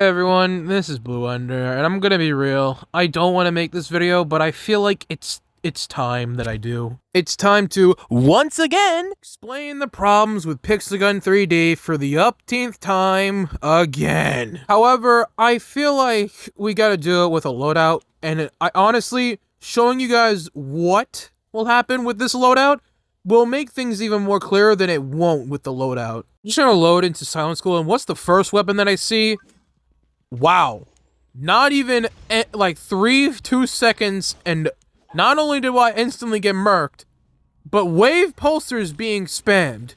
Hey everyone, this is Blue Under, and I'm gonna be real. I don't want to make this video, but I feel like it's time that I do. It's time to, once again, explain the problems with Pixelgun 3D for the upteenth time again. However, I feel like we gotta do it with a loadout, and I honestly, showing you guys what will happen with this loadout will make things even more clear than it won't with the loadout. I'm just gonna load into Silent School, and what's the first weapon that I see? Wow. Not even, like, 2 seconds, and not only do I instantly get murked, but wave pulsers being spammed.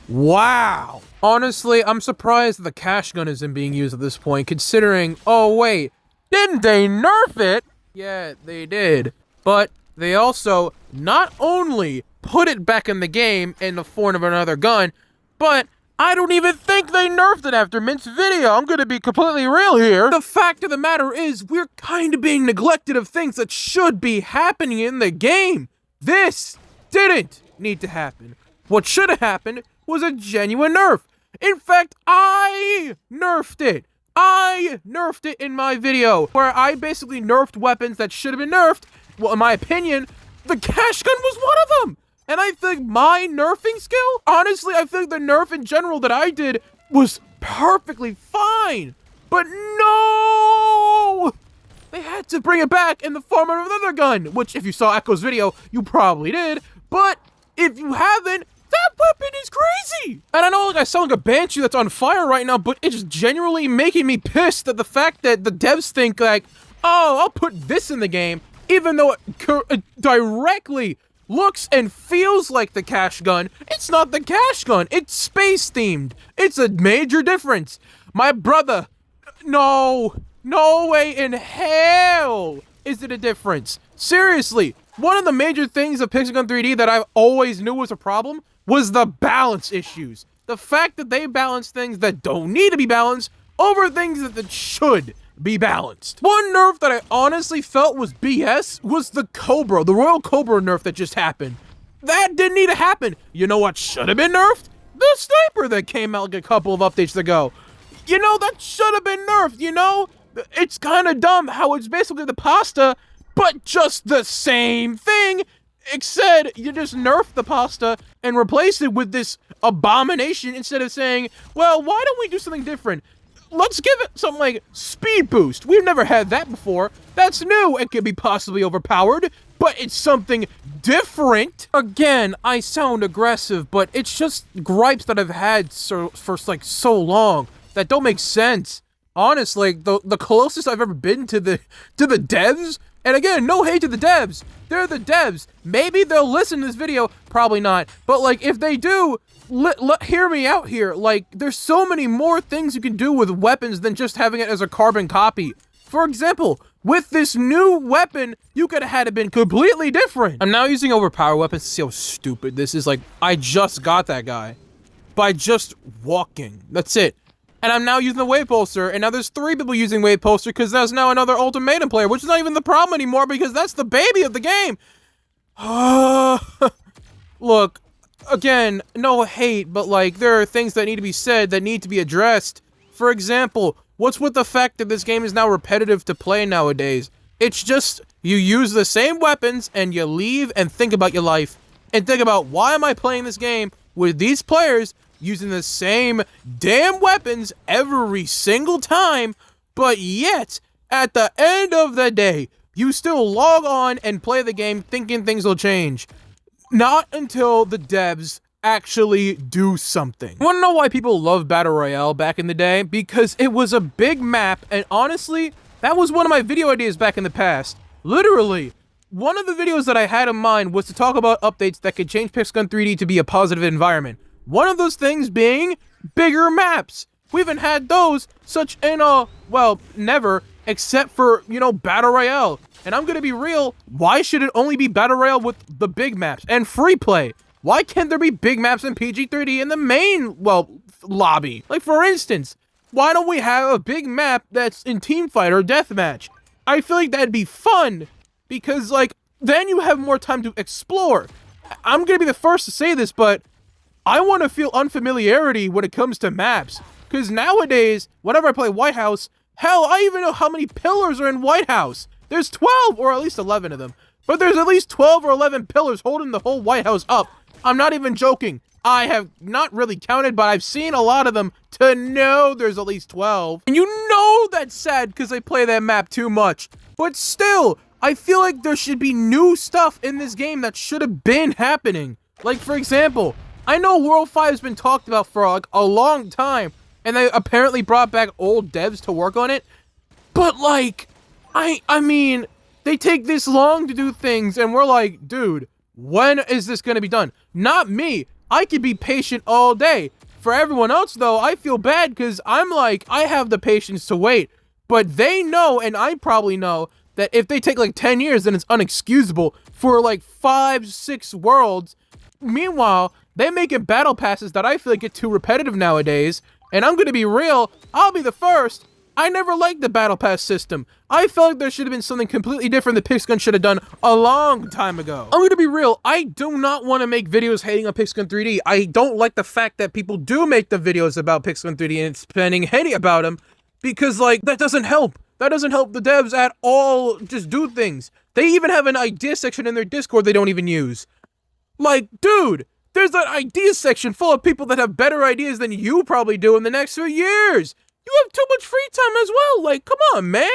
Wow. Honestly, I'm surprised that the cash gun isn't being used at this point, considering, oh wait, didn't they nerf it? Yeah, they did. But they also not only put it back in the game in the form of another gun, but I don't even think they nerfed it after Mint's video. I'm gonna be completely real here. The fact of the matter is, we're kind of being neglected of things that should be happening in the game. This didn't need to happen. What should have happened was a genuine nerf. In fact, I nerfed it. I nerfed it in my video, where I basically nerfed weapons that should have been nerfed. Well, in my opinion, the cash gun was one of them. And I think my nerfing skill, honestly, I think the nerf in general that I did was perfectly fine. But no! They had to bring it back in the form of another gun, which if you saw Echo's video, you probably did. But if you haven't, that weapon is crazy! And I know like I sound like a banshee that's on fire right now, but it's genuinely making me pissed at the fact that the devs think like, oh, I'll put this in the game, even though it directly looks and feels like the cash gun. It's not the cash gun. It's space themed. It's a major difference. My brother, no way in hell is it a difference. Seriously, one of the major things of Pixelgun 3D that I always knew was a problem was the balance issues. The fact that they balance things that don't need to be balanced over things that should be balanced. One nerf that I honestly felt was BS was the Cobra, the Royal Cobra nerf that just happened. That didn't need to happen. You know what should have been nerfed? The sniper that came out like a couple of updates ago. You know, that should have been nerfed, you know? It's kind of dumb how it's basically the pasta, but just the same thing, except you just nerf the pasta and replace it with this abomination instead of saying, well, why don't we do something different? Let's give it something like speed boost. We've never had that before. That's new and can be possibly overpowered, but it's something different. Again, I sound aggressive, but it's just gripes that I've had for like so long that don't make sense. Honestly, the closest I've ever been to the devs, and again, no hate to the devs. They're the devs. Maybe they'll listen to this video, probably not. But like, if they do, hear me out here. Like, there's so many more things you can do with weapons than just having it as a carbon copy. For example, with this new weapon, you could have had it been completely different. I'm now using overpowered weapons to see how stupid this is. Like, I just got that guy by just walking. That's it. And I'm now using the wave pulser, and now there's 3 people using wave pulser because there's now another ultimatum player, which is not even the problem anymore because that's the baby of the game. Look, again, no hate, but like, there are things that need to be said that need to be addressed. For example, what's with the fact that this game is now repetitive to play nowadays? It's just, you use the same weapons and you leave and think about your life. And think about, why am I playing this game with these players using the same damn weapons every single time, but yet, at the end of the day, you still log on and play the game thinking things will change. Not until the devs actually do something. You wanna know why people love Battle Royale back in the day? Because it was a big map, and honestly, that was one of my video ideas back in the past. Literally, one of the videos that I had in mind was to talk about updates that could change Pixelgun 3D to be a positive environment. One of those things being bigger maps. We haven't had those such in well, never, except for, you know, Battle Royale. And I'm gonna be real, why should it only be Battle Royale with the big maps and free play? Why can't there be big maps in PG-30 in the main, well, lobby? Like, for instance, why don't we have a big map that's in teamfight or deathmatch? I feel like that'd be fun, because, like, then you have more time to explore. I'm gonna be the first to say this, but I want to feel unfamiliarity when it comes to maps. Because nowadays, whenever I play White House, hell, I even know how many pillars are in White House. There's 12, or at least 11 of them. But there's at least 12 or 11 pillars holding the whole White House up. I'm not even joking. I have not really counted, but I've seen a lot of them to know there's at least 12. And you know that's sad because I play that map too much. But still, I feel like there should be new stuff in this game that should have been happening. Like, for example, I know World 5 has been talked about for like a long time, and they apparently brought back old devs to work on it. But like, I mean, they take this long to do things, and we're like, dude, when is this gonna be done? Not me. I could be patient all day. For everyone else, though, I feel bad because I'm like, I have the patience to wait. But they know, and I probably know, that if they take like 10 years, then it's unexcusable for like 5, 6 worlds. Meanwhile, they make it battle passes that I feel like get too repetitive nowadays. And I'm gonna be real, I'll be the first. I never liked the battle pass system. I felt like there should have been something completely different that Pixgun should have done a long time ago. I'm gonna be real, I do not want to make videos hating on Pixgun 3D. I don't like the fact that people do make the videos about Pixgun 3D and spending hating about them, because like, that doesn't help. That doesn't help the devs at all just do things. They even have an idea section in their Discord they don't even use. Like, dude, there's an idea section full of people that have better ideas than you probably do in the next few years. You have too much free time as well. Like, come on, man.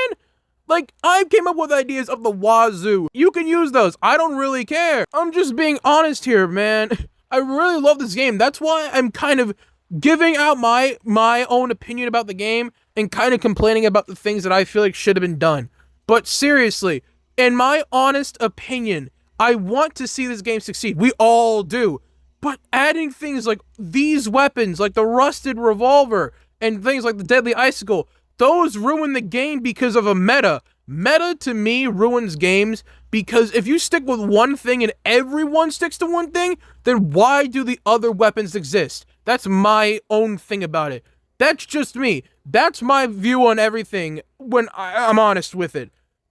Like, I came up with ideas of the wazoo. You can use those. I don't really care. I'm just being honest here, man. I really love this game. That's why I'm kind of giving out my own opinion about the game and kind of complaining about the things that I feel like should have been done. But seriously, in my honest opinion, I want to see this game succeed. We all do. But adding things like these weapons, like the rusted revolver, and things like the deadly icicle, those ruin the game because of a meta. Meta, to me, ruins games because if you stick with one thing and everyone sticks to one thing, then why do the other weapons exist? That's my own thing about it. That's just me. That's my view on everything when I'm honest with it.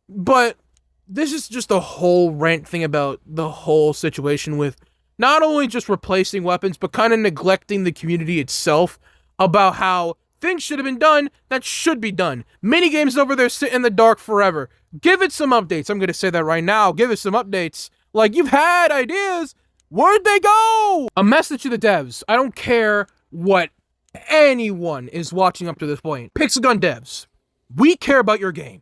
But this is just a whole rant thing about the whole situation with not only just replacing weapons, but kind of neglecting the community itself about how things should have been done that should be done. Minigames over there sit in the dark forever. Give it some updates. I'm going to say that right now. Give it some updates. Like, you've had ideas. Where'd they go? A message to the devs. I don't care what anyone is watching up to this point. Pixelgun devs, we care about your game.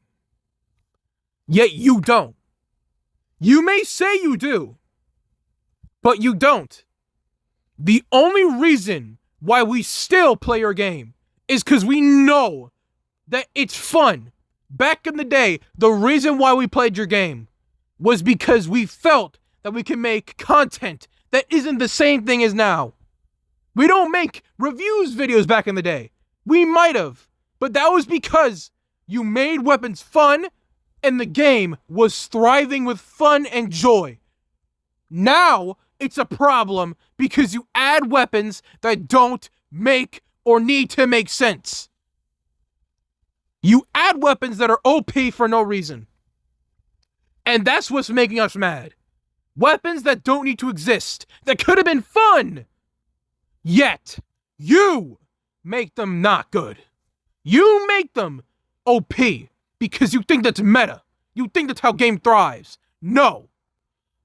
Yet you don't. You may say you do, but you don't. The only reason why we still play your game is because we know that it's fun. Back in the day, the reason why we played your game was because we felt that we can make content that isn't the same thing as now. We don't make reviews videos back in the day. We might have, but that was because you made weapons fun and the game was thriving with fun and joy. Now, it's a problem because you add weapons that don't make or need to make sense. You add weapons that are OP for no reason. And that's what's making us mad. Weapons that don't need to exist, that could have been fun. Yet, you make them not good. You make them OP because you think that's meta. You think that's how game thrives. No.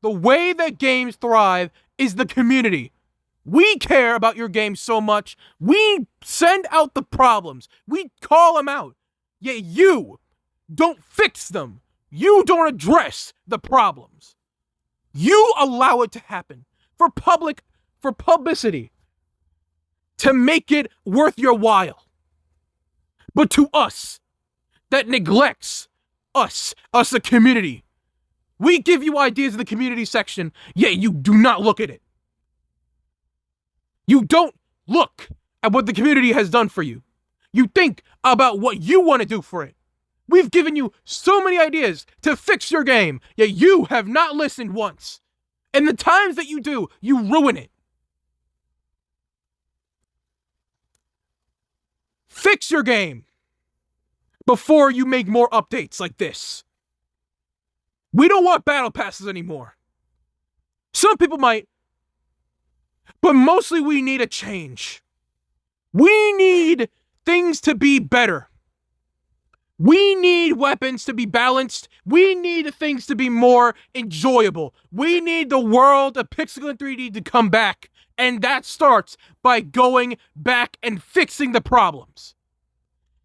The way that games thrive is the community. We care about your game so much, we send out the problems. We call them out. Yet you don't fix them. You don't address the problems. You allow it to happen for publicity, to make it worth your while. But to us, that neglects us the community. We give you ideas in the community section, yet you do not look at it. You don't look at what the community has done for you. You think about what you want to do for it. We've given you so many ideas to fix your game, yet you have not listened once. And the times that you do, you ruin it. Fix your game before you make more updates like this. We don't want battle passes anymore. Some people might, but mostly we need a change. We need things to be better. We need weapons to be balanced. We need things to be more enjoyable. We need the world of Pixel 3D to come back. And that starts by going back and fixing the problems.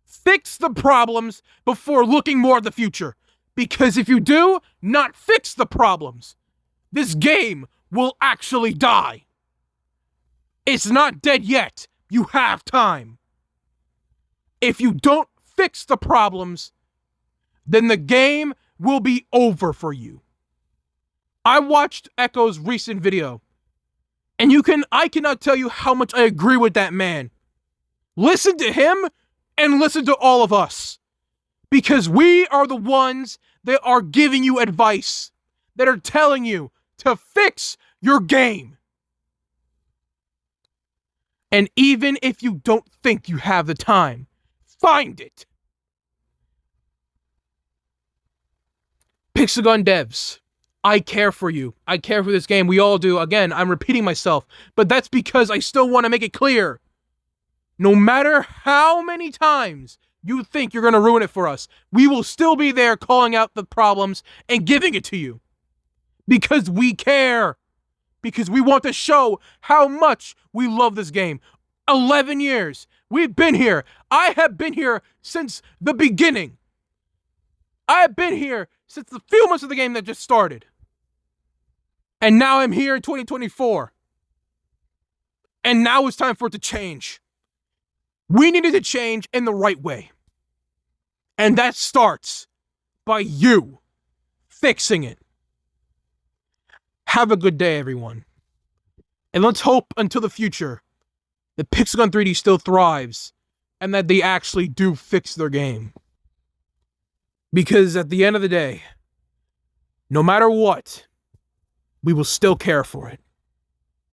Fix the problems before looking more at the future. Because if you do not fix the problems, this game will actually die. It's not dead yet. You have time. If you don't fix the problems, then the game will be over for you. I watched Echo's recent video, and I cannot tell you how much I agree with that man. Listen to him and listen to all of us. Because we are the ones that are giving you advice, that are telling you to fix your game. And even if you don't think you have the time, find it. Pixel devs, I care for you. I care for this game. We all do. Again, I'm repeating myself, but that's because I still want to make it clear. No matter how many times you think you're going to ruin it for us, we will still be there calling out the problems and giving it to you. Because we care. Because we want to show how much we love this game. 11 years. We've been here. I have been here since the beginning. I have been here since the few months of the game that just started. And now I'm here in 2024. And now it's time for it to change. We needed to change in the right way. And that starts by you fixing it. Have a good day, everyone. And let's hope until the future that Pixel 3D still thrives and that they actually do fix their game. Because at the end of the day, no matter what, we will still care for it.